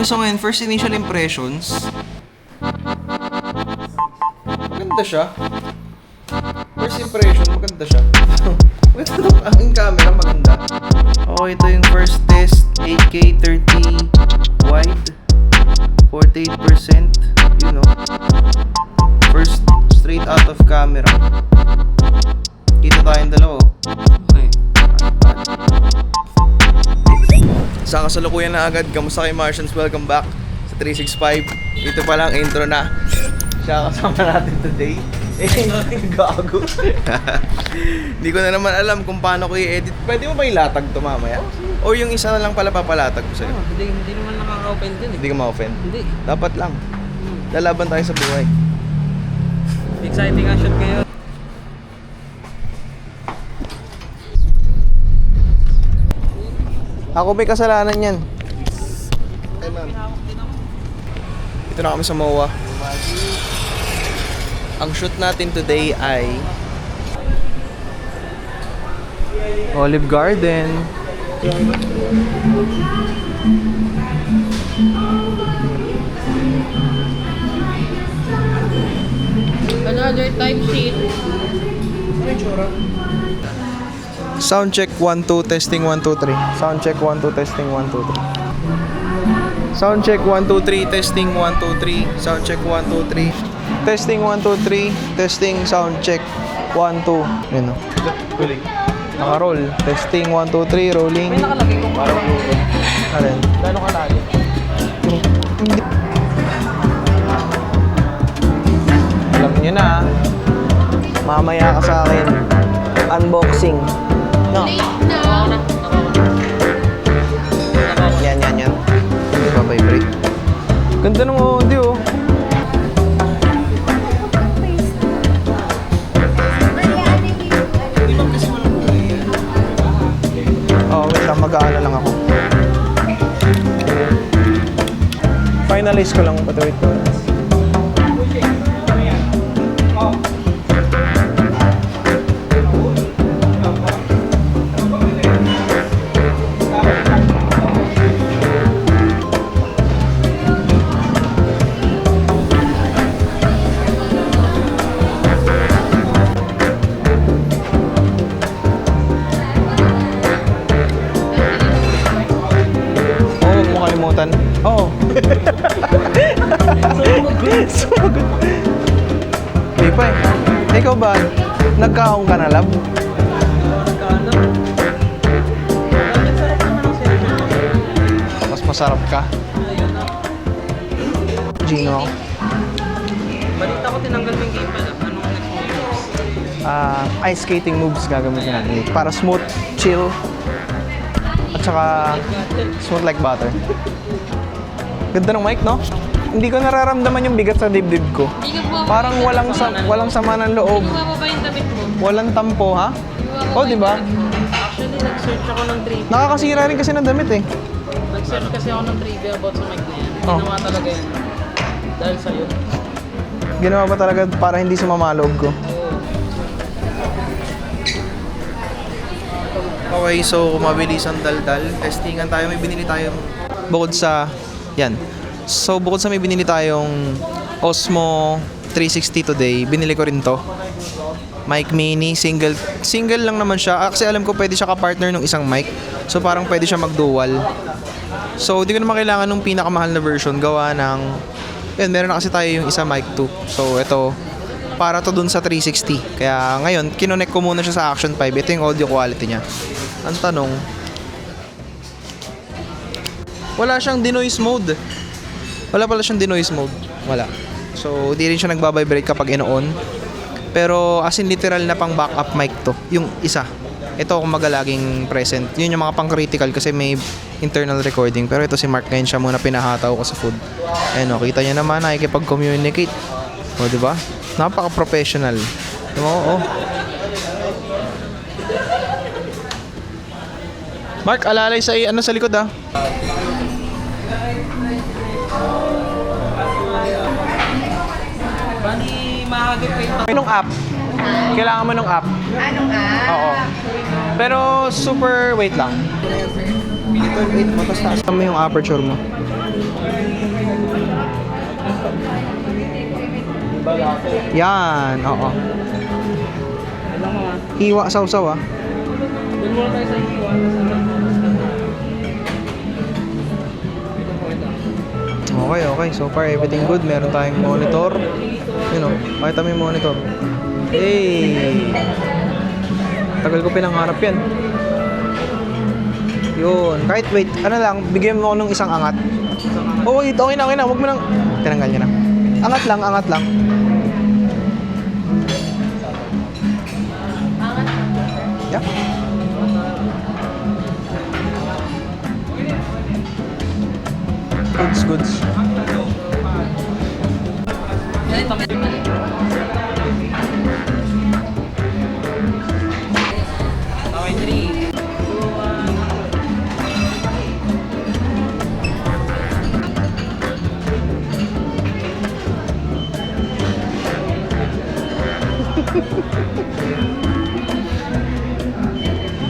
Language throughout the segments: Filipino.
Okay, so ngayon, first initial impressions. Maganda siya. First impression, maganda siya. Ang camera, maganda. Okay, ito yung first test. 8K 30 wide. 48%. You know. First, straight out of camera. Dito tayong dalawa. Okay. Sa kasalukuyan na agad, kamusta kayo Martians? Welcome back sa 365. Ito pa lang, intro na. Siya kasama natin today. Gago. Hindi ko na naman alam kung paano ko i-edit. Pwede mo ba ilatag to mamaya? O yung isa na lang pala papalatag ko sa'yo? Hindi naman nakaka-offend din eh. Hindi ka ma-offend? Hindi. Dapat lang. Lalaban tayo sa buhay. Exciting ang shoot ngayon. Ako may kasalanan yan. Hey, ma'am. Ito na kami sa MOA. Ang shoot natin today ay Olive Garden. Another type sheet. Sound check 1 2 testing 1 2 3. Sound check 1 2 testing 1 2 3. Sound check 1 2 3 testing 1 2 3. Sound check 1 2 3. Testing 1 2 3. Testing sound check 1 2. Yun o. Naka-roll. Testing 1 2 3 rolling. May nakalagay kung parang Alin? gano'ng kalagi. Alam nyo na. Mamaya ka sa akin. Unboxing. No. Yan. Hindi ba vibrate? Ganda ng audio. Oh, wait lang. Mag-aala lang ako. Finalize ko lang. Wait ko. Oo. Sumugod. Di pa eh. Ikaw ba? Nagkaong ka na, lab? Mas masarap ka. Gino. Balita ko tinanggal yung game pala. Anong next moves? Ice skating moves gagamitin natin. Para smooth, chill, at saka smooth like butter. Ganda ng mic, no? Hindi ko nararamdaman yung bigat sa dibdib ko. Parang walang sama ng loob. Hindi mo ba yung damit mo? Walang tampo, ha? Oh, di ba? Actually, nag-search ako ng trivia. Nakakasira rin kasi ng damit eh. Nag-search kasi ako ng trivia about sa mic na yan. Oh. Ginawa talaga yan. Dahil sa'yo. Ginawa ba talaga para hindi sumama loob ko? Okay, so mabilis ang daldal. Testingan tayo. May binili tayong bukod sa... Yan. So, bukod sa may binili tayong Osmo 360 today, binili ko rin to. Mic mini, single lang naman siya. Kasi alam ko pwede siya ka-partner ng isang mic. So, parang pwede siya mag-dual. So, di ko naman kailangan ng pinakamahal na version. Gawa ng... Yan, meron na kasi tayo yung isa mic 2. So, ito, para to dun sa 360. Kaya ngayon, kinonek ko muna siya sa Action 5. Ito yung audio quality niya. Ang tanong, wala siyang denoise mode. Wala pala siyang denoise mode. Wala. So, di rin siya nagbabibrate kapag ino-on. Pero, as in literal na pang backup mic to. Yung isa. Ito kung magalaging present. Yun yung mga pang-critical kasi may internal recording. Pero ito si Mark ngayon siya muna pinahataw ko sa food. Ayan o, kita niya naman nakikipag-communicate. O, diba? Napaka-professional. Oo. Mark, alalay sa sa likod ah. Bali, mahagip kayo. Anong app? Kailangan mo ng app. Anong Oo. Pero super, wait lang. Wait mo, tapos taas mo yung aperture mo. Yan, oo. Alam mo ah. Hiwa sausaw ah. Doon muna tayo sa hiwa. Ito po ito. Okay, okay. So far, everything good. Meron tayong monitor. You know, pakita mo yung monitor. Hey! Tagal ko pinangarap yan. Yun. Kahit wait, ano lang, bigyan mo ako ng isang angat. Oh, wait, okay na, okay na. Huwag mo nang... Tinanggal niya na. Angat lang, angat lang. Yeah. Goods, goods. Okay, 3.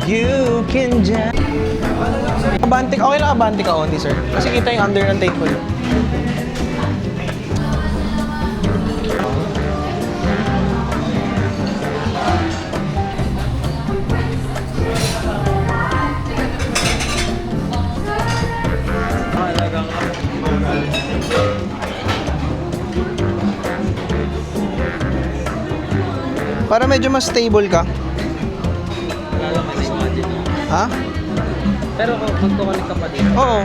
You can just... Abante ka, okay lang abante ka only, sir. Kasi kita yung under ng table. Para medyo mas stable ka. Lalo ka sa imagine. Ha? Pero kung magkukulik ka pa dito. Oo.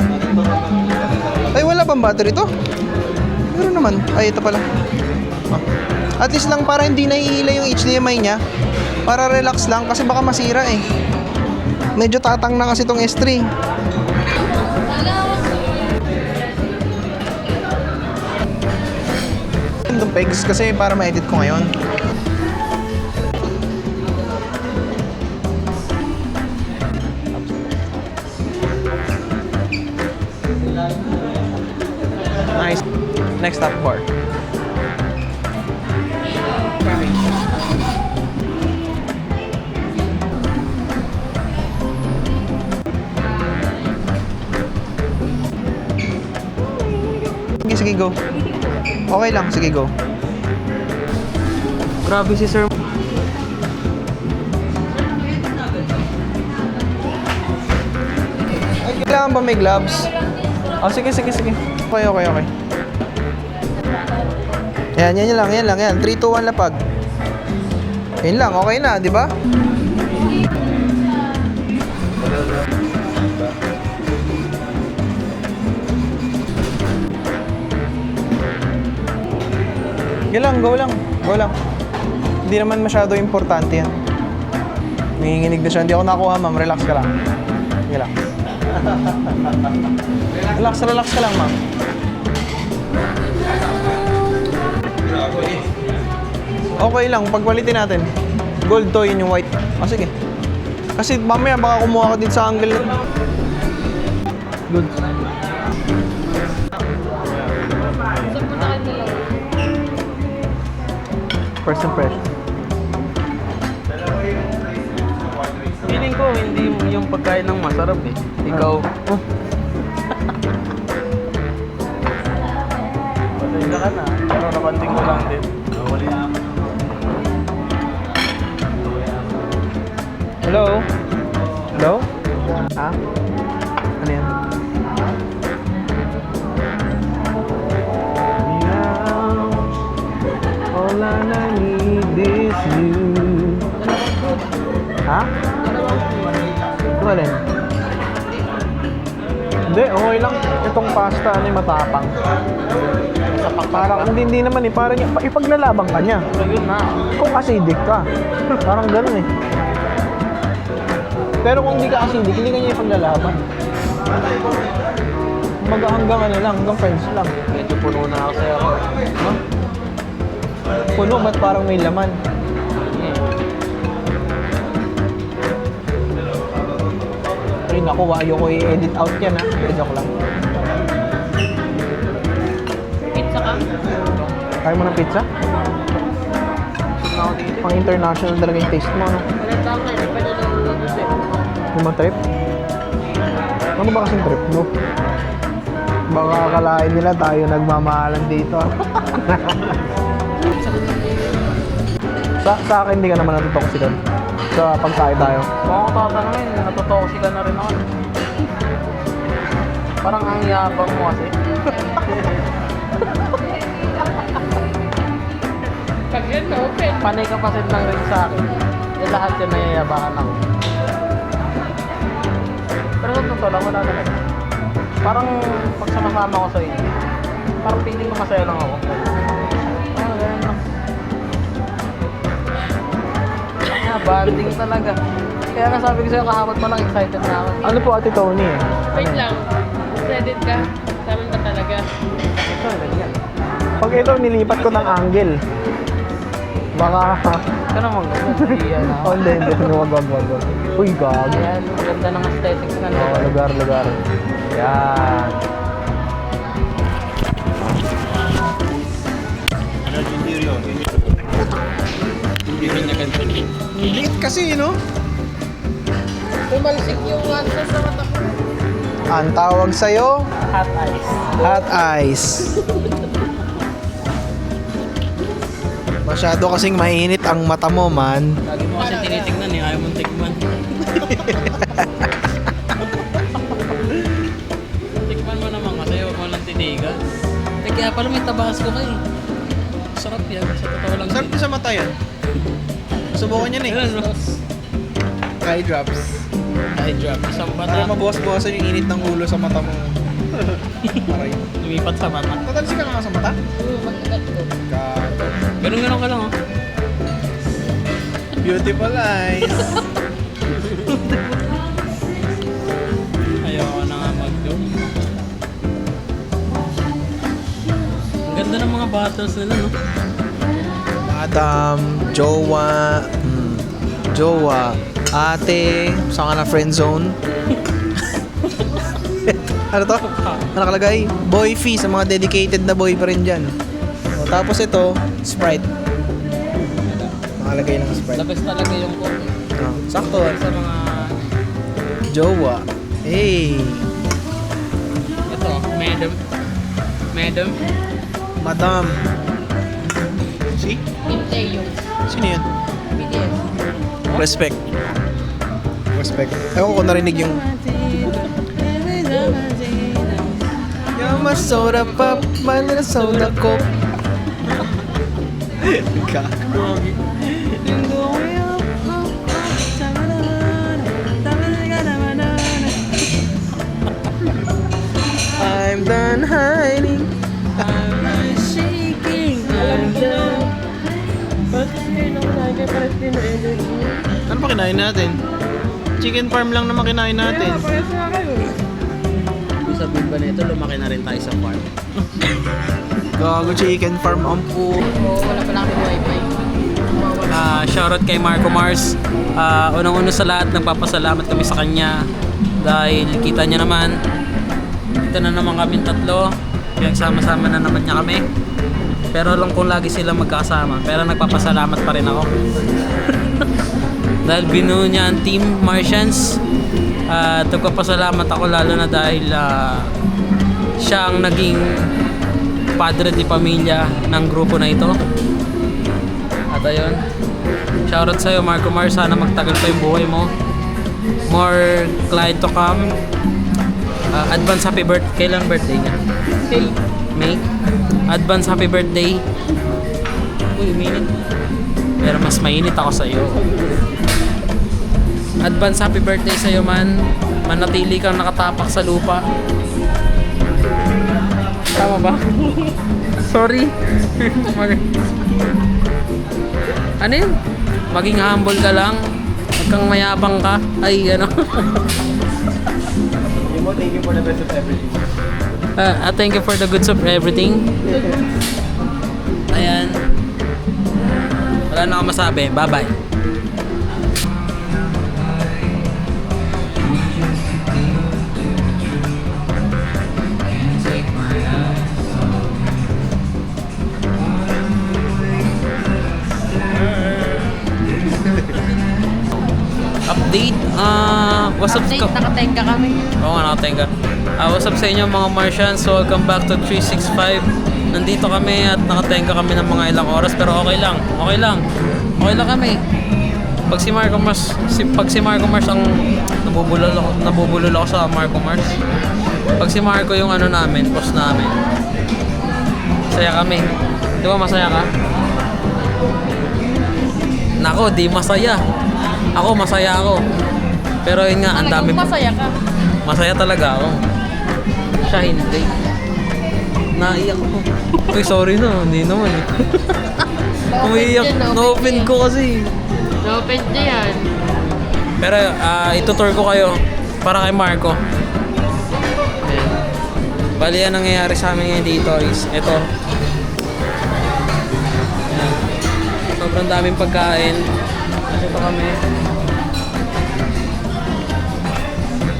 Ay, wala pang battery to? Meron naman. Ay, ito pala. Ah. At least lang para hindi nahihila yung HDMI niya. Para relax lang kasi baka masira eh. Medyo tatang na kasi tong S3. Itong pegs kasi para ma-edit ko ngayon. Nice. Next stop bar. Sige, sige, go. Okay lang, sige, go. Grabe si sir. Ay, kailangan ba may gloves? Oh, sige, sige, sige. Okay, okay, okay. Yan lang, yan lang, yan. 3, 2, 1, lapag. Yan lang, okay na, di ba? Yan lang, go lang. Go lang. Hindi naman masyado importante yan. Nanginginig na siya. Hindi ako nakuha, ma'am. Relax ka lang. Sige lang. Relax, relax ka lang, ma'am. Okay lang, pagpalitin natin. Gold to, yun yung white. Ah, sige. Kasi mamaya baka kumuha ka din sa angle na... Good. First impression. Feeling ko hindi yung pagkain ng masarap eh. Ikaw. Oh. Pasensya ka na. Pero napanting ko lang din. Hello? Hello? Ha? Ano yan? Now, all I need is you. Ha? Ito alin? Hindi, okay lang. Itong pasta, ano yung matapang. Parang, hindi naman eh. Parang ipaglalabang ka niya. Yun na. Kung acidic ka. Parang ganun eh. Pero kung hindi ka acidic, hindi ka niya ipaglalaban. Kumbaga hanggang ano lang, hanggang friends lang. Medyo puno na ako sa'yo. Ha? Puno, ba't parang may laman? Ay naku, ayoko i-edit out yan ha. Joke lang. Pizza ka? Kaya mo ng pizza? Pang international talaga yung taste mo, no? Wala tao ka, hindi pa nilulutos eh. Yung mga trip? Ano ba kasing trip mo? Baka akalain nila tayo nagmamahalan dito. sa akin, hindi ka naman natutok sila. Sa pagkain tayo. Kung ako tatanungin, natutuwa sila na rin ako. Parang ang yabang mo kasi. Pag yan, open. Panay kapasit lang rin sa akin. Yung lahat yun nayayabangan ako. Pero sa totoo lang, wala talaga. Parang pag sumasama ko sa inyo, parang feeling ko masaya lang ako. Ganun lang. Banding talaga. Kaya nga sabi ko sa'yo kahapon pa lang excited na ako. Ano po Ate Tony eh? Wait lang. Excited ka? Tama ba talaga? Ito, ganyan. Pag ito, nilipat ko ng angle. Baka... Ito naman ganyan. Hindi yan ako. Oh, hindi. Wag. Uy, gag. Ayan, ang ganda ng aesthetics na nito. Oh, lugar. Yan. Liit kasi, no? Tumalsik yung answer sa mata ko. Ang tawag sa'yo, Hot eyes. hot eyes. Masyado kasing mainit ang mata mo, man. Lagi mo kasi tinitignan eh, ayaw mong tikman. Tikman mo naman kasi huwag mo lang tinigan. Eh kaya pala may tabasco ka eh. Sarap yan, sa totoo lang. Sarap din sa mata yan. Subukan yan eh. Ayun, no? Eye drops. Eye drop, isang Para bata. mabawas-bawasan yung init ng ulo sa mata mo. Aray. Lumipat sa mata. Natalsi ka nga sa mata? Oo, magkagat ko. Gato. Ganun ka lang oh. Beautiful eyes. Ayoko na nga mag-joke. Ang ganda ng mga bottles nila no? Madam, jowa, ate, saan ka na friend zone? Ano to? Ano nakalagay? Boy fee sa mga dedicated na boy pa rin dyan. O, tapos ito, Sprite. Nakalagay ng Sprite. The best talaga yung coke. Oh, sakto. Sa mga... Jowa. Hey. Ito, madam. Madam. Madam. Si? Inteo. Sino yun? BTS. Respect. Respect. Ewan ko kung narinig yung... You're my soda pop, my little soda coke. I'm done hiding. I'm shaking. I'm done. Ba't kayo nang lagi pares din na energy? Ano pa kinain natin? Chicken farm lang naman kinain natin. Yeah, pares na kayo. Ibig sabihin ba nito, lumaki na rin tayo sa farm. Gago chicken farm ang po. Oo, wala pa lang kami wifi. Shoutout kay Marco Mars. Unang-una sa lahat, nagpapasalamat kami sa kanya dahil kita niya naman, ito na naman kami tatlo, pinagsama-sama na naman niya kami. Pero alam kong lagi silang magkasama, pero nagpapasalamat pa rin ako. Dahil binuo niya ang Team Martians. Nagpapasalamat ako lalo na dahil siya ang naging padre di pamilya ng grupo na ito. At ayun, shoutout sa'yo Marco Mars, sana magtagal pa yung buhay mo. More client to come. Advance happy birthday. Kailan birthday niya? May. Advance happy birthday. Uy, minute. Pero mas mainit ako sa'yo. Advance happy birthday sa'yo man. Manatili kang nakatapak sa lupa. Tama ba? Sorry. Ano yun? Maging humble ka lang. Huwag kang mayabang ka. Ay, ano. Thank you for the best of everything. Thank you for the goods of everything. Ayan. Wala na akong masabi. Bye-bye. Update? What's up? Update, nakatenga kami. Oo nga, nakatenga. What's up sa inyo mga Martians? So, welcome back to 365. Nandito kami at nakatenga kami ng mga ilang oras pero okay lang. Okay lang. Okay lang kami. Pag si Marco Mars ang nabubulol ako sa Marco Mars. Pag si Marco yung ano namin, boss namin. Masaya kami. Di ba masaya ka? Nako, di masaya. Ako, masaya ako. Pero yun nga, ang dami. Masaya ka. Masaya talaga ako. Siya hindi. Naiyak ko. Uy, sorry na. Hindi naman eh. Umiiyak. Na-open ko kasi. Na-open niya yan. Pero itutour ko kayo para kay Marco. Ayan. Bali, ang nangyayari sa amin ngayon dito is ito. Ayan. Sobrang daming pagkain. Ito kami.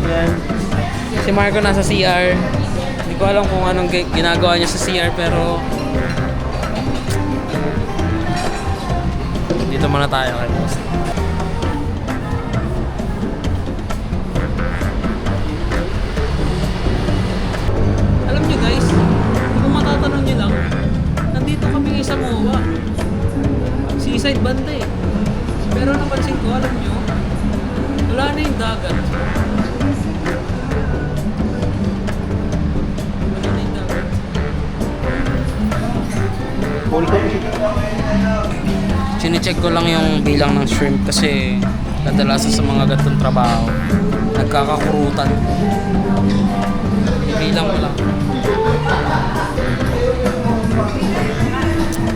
Ayan. Si Marco nasa CR. Hindi ko alam kung anong ginagawa niya sa CR pero dito muna tayo kay boss. Alam nyo guys, kung matatanong nyo lang, nandito kami sa MOA. Seaside banda eh. Pero napansin ko, alam nyo, wala na yung dagat. Wala na yung dagat. Chine-check ko lang yung bilang ng shrimp kasi kadalasan sa mga ganitong trabaho nagkakakurutan. Bilang ko lang.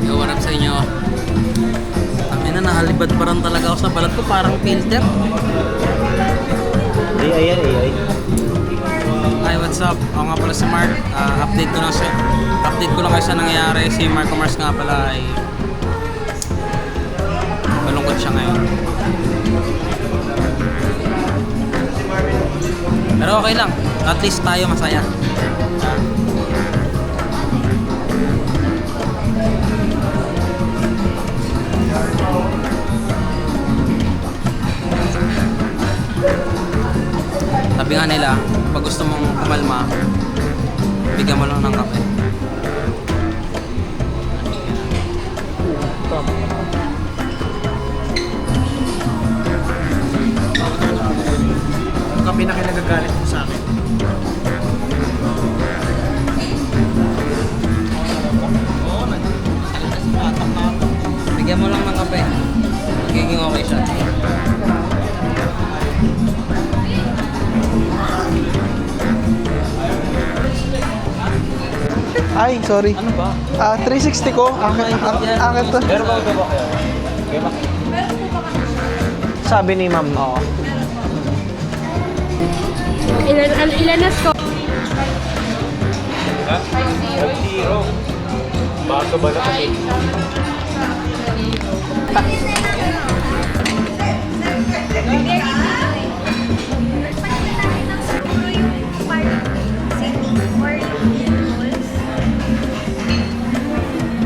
Yo, what up sa inyo? Kami na nahalibad pa rin talaga ako sa balat ko, parang filter. AI yan, AI. Hi, what's up? Ako nga pala si Mark. Update ko lang kayo sa nangyayari. Si Marco Mars nga pala ay malungkot siya ngayon. Pero okay lang. At least tayo masaya. Sabi nga nila, pag gusto mong kumalma, bigyan mo lang ng kape. Kape na kinagagalit mo sa akin. Bigyan mo lang ng kape. Magiging okay siya. Ay, sorry. Ano ba? 360 ko. Akin to. Pero ba kayo? Okay ba? Sabi ni ma'am, oo. Ilanas ko. Zero. Baso ba na kasi?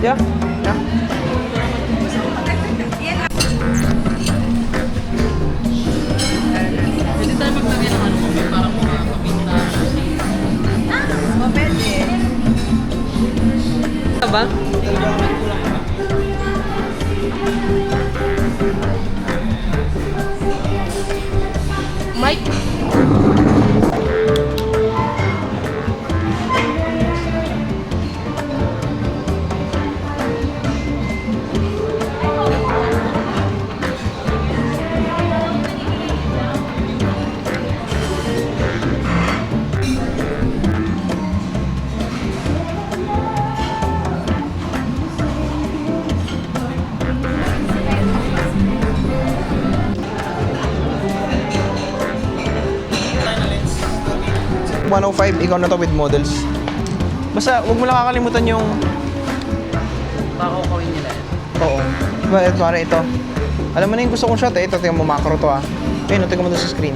Yeah. Yeah. Pwede tayo maglagay ng ano kami para mga kapinta. Pwede. Ano ba? Mike. $105, ikaw na to with models. Basta, huwag mo lang kakalimutan yung... Baka kawin nila yan. Oo. Diba, ito, ito. Alam mo na yung gusto kong shot eh. Ito, tingnan mo, macro to ah. Ayun, tingnan mo doon sa screen.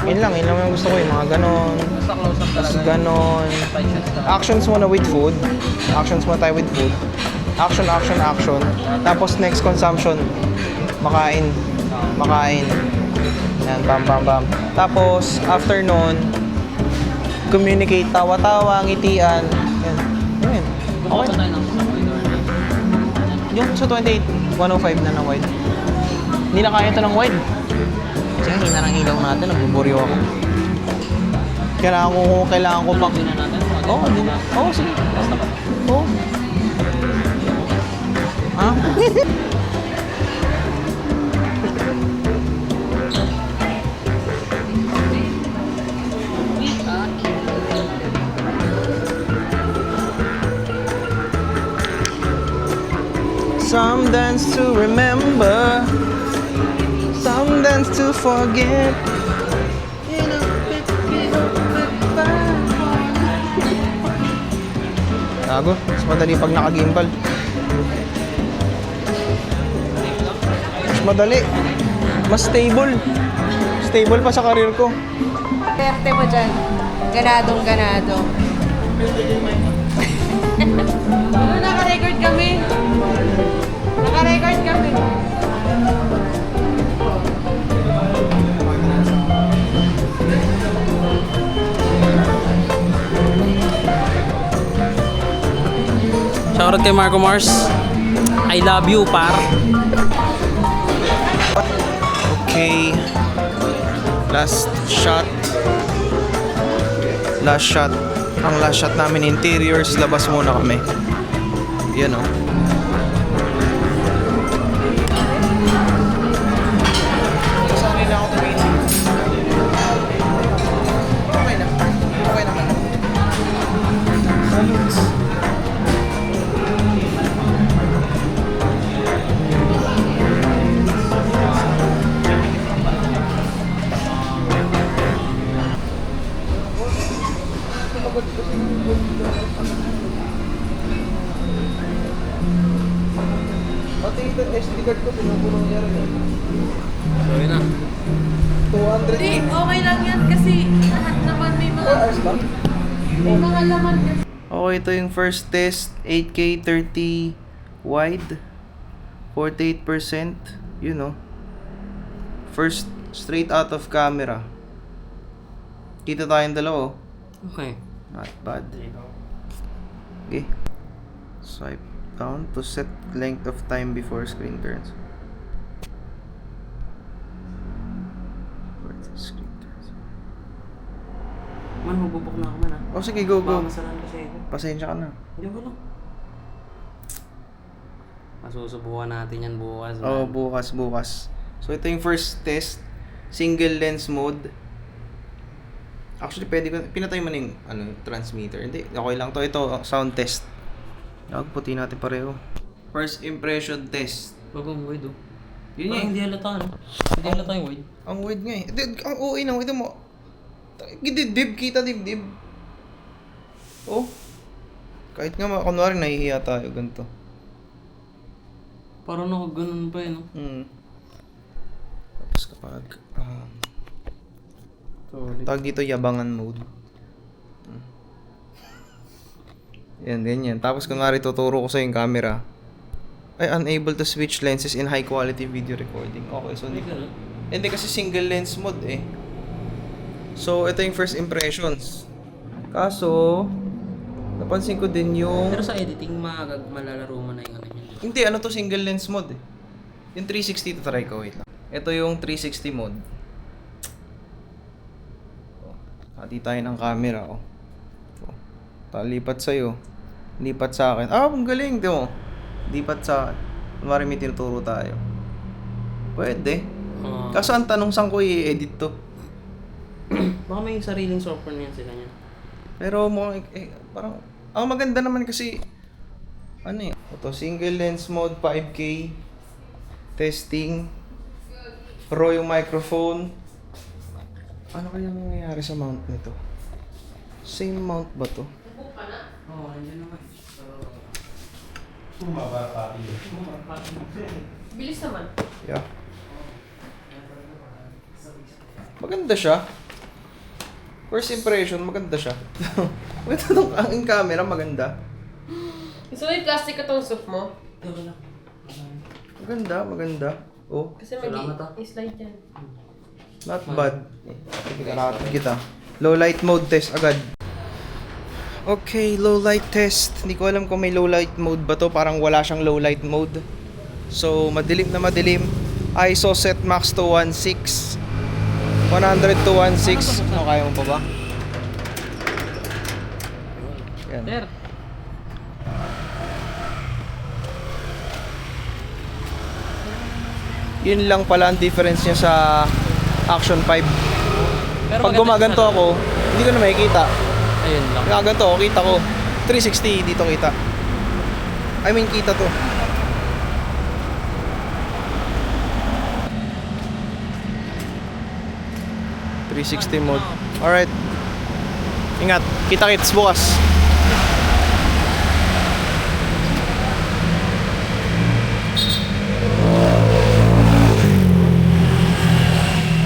Yun lang yung gusto ko yung mga ganon. Basta close up Tapos talaga. ganon. 5 shots talaga. Actions muna with food. Actions muna tayo with food. Action, action, action. Tapos next consumption. Makain. Makain. Yan, bam, bam, bam. Tapos, after nun, Communicate, tawa-tawa, ngitian. Yan. Yan. Okay. tayo ng Yung sa 28, 105 na ng wide. Hindi na kaya ito ng wide. Kasi ang hina ng ilaw natin, nagbuburyo ako. Kailangan ko pang... Oo, oh, sige. Oo. Ha? Some dance to remember, some dance to forget. Gago, mas madali pag naka-gimbal. Mas madali. Mas stable. Stable pa sa karir ko. Perte mo dyan. Ganadong ganado. Ano, naka-record kami. Naka-record kami. Shoutout kay Marco Mars. I love you, par. Okay. Last shot. Last shot. Ang last shot namin interiors, labas muna kami. Yan o. Sanay na ako tumitin. Okay na. Okay naman. Salutes. Pati ito SD card ko, pinupuno niya rin eh. Sorry na. 200. Hindi, okay lang yan kasi lahat naman may 4 mga, hours lang? may mga laman kasi. Okay, ito yung first test. 8K 30 wide. 48%. You know. First, straight out of camera. Kita tayong dalawa oh. Okay. Not bad. Okay. Swipe down to set length of time before screen turns. Before the screen turns. Man, magbubok na ako man, ha? Oh, sige, go, go. Baka masalan kasi ako. Pasensya ka na. Hindi ko lang. Masusubukan natin yan bukas. Oh, man. bukas. So, ito yung first test. Single lens mode. Actually, pwede ko, pinatay mo na yung transmitter. Hindi, okay lang to. Ito, sound test. Puti natin pareho. First impression test. Bagong wide, oh. Yun Parang eh. hindi halata, ano? Hindi halata yung wide. Ang weird nga eh. Ang OA na, ito mo. Dibdib, kita dibdib. Oh. Kahit nga, kunwari, nahihiya tayo, ganito. Parang nakaganon pa, eh, no? Tapos kapag, tawag dito, yabangan mode. Yan, ganyan. Tapos kunwari tuturo ko sa yung camera. Ay, unable to switch lenses in high quality video recording. Okay, so Hindi ganun. hindi kasi single lens mode eh. So, ito yung first impressions. Kaso, napansin ko din yung... Pero sa editing, malalaro mo na yung ano yun. Hindi, ano to single lens mode eh. Yung 360 to try ko, wait lang. Ito yung 360 mode. Hati tayo ng camera, oh. Lipat sa'yo. Lipat sa akin. Ah, ang galing, di mo. Lipat sa akin. Kunwari may tinuturo tayo. Pwede. Kaso ang tanong, saan ko i-edit to? Baka may sariling software na yan sila niya. Pero mukhang, parang, ang maganda naman kasi, ano eh, ito, single lens mode, 5K, testing, pro yung microphone. Ano kaya nangyayari sa mount nito? Same mount ba to? Oo, hindi naman. Bilis naman. Yeah. Maganda siya. First impression, maganda siya. Maganda tong ang camera, maganda. Gusto mo yung plastic itong soup mo? Maganda. Oh, Kasi Salamat, ah. slide yan. not bad. Sige, natin kita. Low light mode test agad. Okay, low light test. Hindi ko alam kung may low light mode ba to. Parang wala siyang low light mode. So, madilim na madilim. ISO set max to 1.6. 100 to 1.6. Ano, kaya mo pa ba? Yan. Sir. Yun lang pala ang difference niya sa Action 5. Pero Pag maganda gumaganto siya. ako, hindi ko na makikita. Ayun lang. Gumaganto ako, kita ko. 360 dito kita. I mean, kita to. .360 mode. Alright. Ingat. Kita-kits bukas.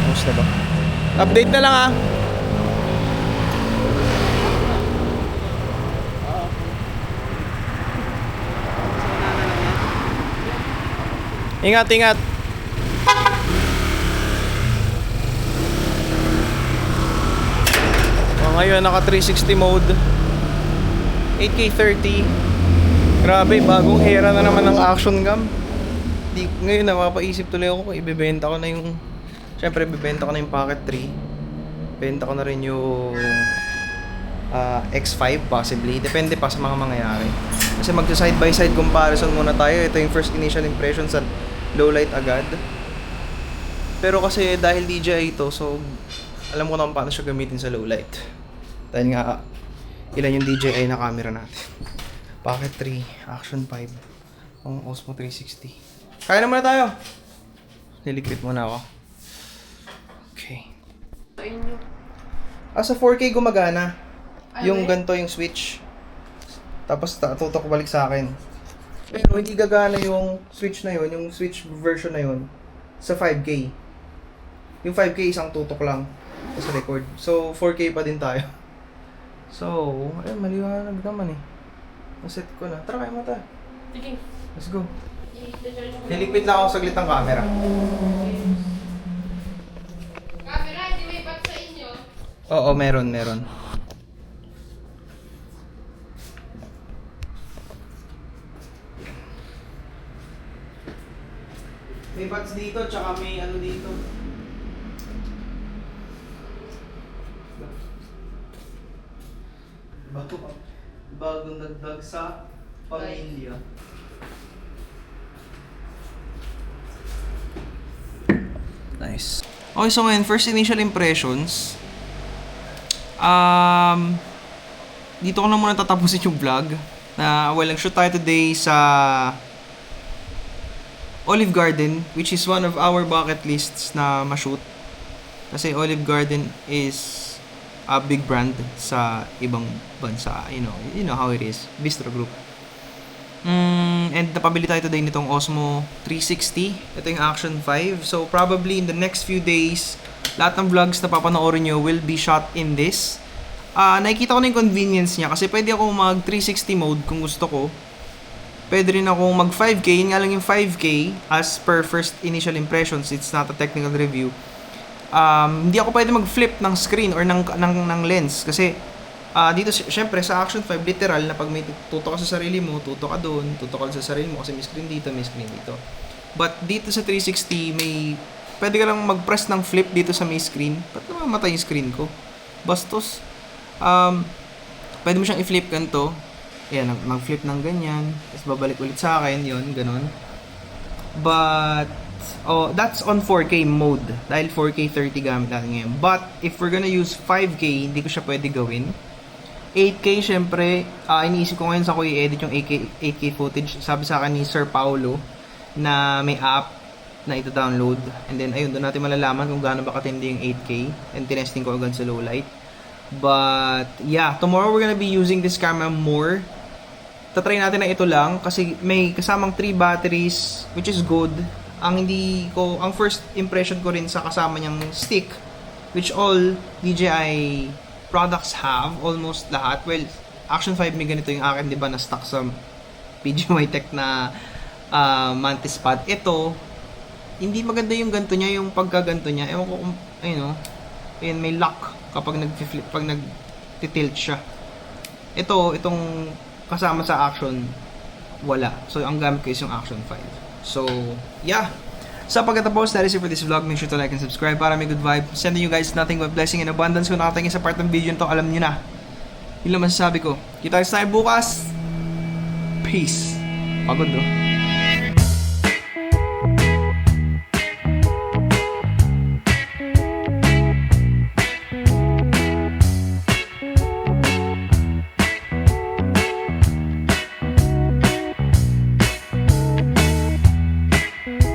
Kamusta ba? Update na lang ah. Ingat, ingat. Ngayon naka 360 mode. 8K30. Grabe, bagong era na naman ng action cam. Ngayon napapaisip tuloy ako kung ibebenta ko na yung, syempre ibebenta ko na yung Pocket 3. Benta ko na rin yung X5 possibly. Depende pa sa mga mangyayari. Kasi side by side comparison muna tayo. Ito yung first initial impression sa low light agad. Pero kasi dahil DJI ito, so alam ko naman paano siya gamitin sa low light. Dahil nga ilan yung DJI na camera natin. Pocket 3, Action 5, ang Osmo 360. Kaya na muna tayo. Niligpit muna ako. Okay. Sa 4K gumagana. Yung ganito yung switch. Tapos tutok balik sa akin. Pero hindi gagana yung switch na yun, yung switch version na yun sa 5K. Yung 5K isang tutok lang sa record. So 4K pa din tayo. So, ayun, maliwanag naman eh. Naset ko na. Tara, kaya mo tayo. Sige. Let's go. Niligpit lang ako saglit ang camera. Camera, hindi may back sa inyo. Oo, meron. May bats dito, tsaka may ano dito. Bagong dagdag sa pamilya. Nice. Okay, so ngayon, first initial impressions. Dito ko na muna tatapusin yung vlog. Nag-shoot tayo today sa Olive Garden, which is one of our bucket lists na ma-shoot. Kasi Olive Garden is a big brand sa ibang bansa. You know how it is. Bistro Group. And napabili tayo today nitong Osmo 360. Ito yung Action 5. So probably in the next few days, lahat ng vlogs na papanoorin nyo will be shot in this. Nakikita ko na yung convenience niya kasi pwede ako mag 360 mode kung gusto ko. Pwede rin ako mag 5K. Yun nga lang yung 5K as per first initial impressions. It's not a technical review. Hindi ako pwede mag-flip ng screen or ng lens kasi dito syempre sa Action 5 literal na pag may tutok ka sa sarili mo, tutok ka doon, tutok ka sa sarili mo kasi may screen dito, may screen dito. But dito sa 360 pwede ka lang mag-press ng flip dito sa may screen. Ba't naman matay yung screen ko? Bastos. Pwede mo siyang i-flip ganito. Ayan, mag-flip ng ganyan. Tapos babalik ulit sa akin, yun, ganun. But that's on 4K mode. Dahil 4K 30 gamit natin ngayon. But, if we're gonna use 5K, hindi ko siya pwede gawin. 8K, syempre, iniisip ko ngayon sa ko i-edit yung 8K footage. Sabi sa akin ni Sir Paulo na may app na ito-download. And then, ayun, doon natin malalaman kung gaano ba katindi yung 8K. And tinesting ko agad sa low light. But, yeah, tomorrow we're gonna be using this camera more. Tatry natin na ito lang kasi may kasamang 3 batteries, which is good. Ang first impression ko rin sa kasama niyang stick, which all DJI products have, almost lahat. Well, Action 5 may ganito yung akin, di ba, na stock sa PGY Tech na Mantis Pad. Ito, hindi maganda yung ganto niya, yung pagkaganto niya. Ewan ko kung, ayun, may lock kapag nag-flip, pag nag-tilt siya. itong kasama sa action, wala. So, ang gamit ko is yung action 5. So, yeah. Sa pagkatapos, that is it for this vlog. Make sure to like and subscribe para may good vibe. Sending you guys nothing but blessing and abundance. Kung nakatingin sa part ng video nito, alam nyo na. Yun lang masasabi ko. Kita tayo bukas. Peace. Pagod, no?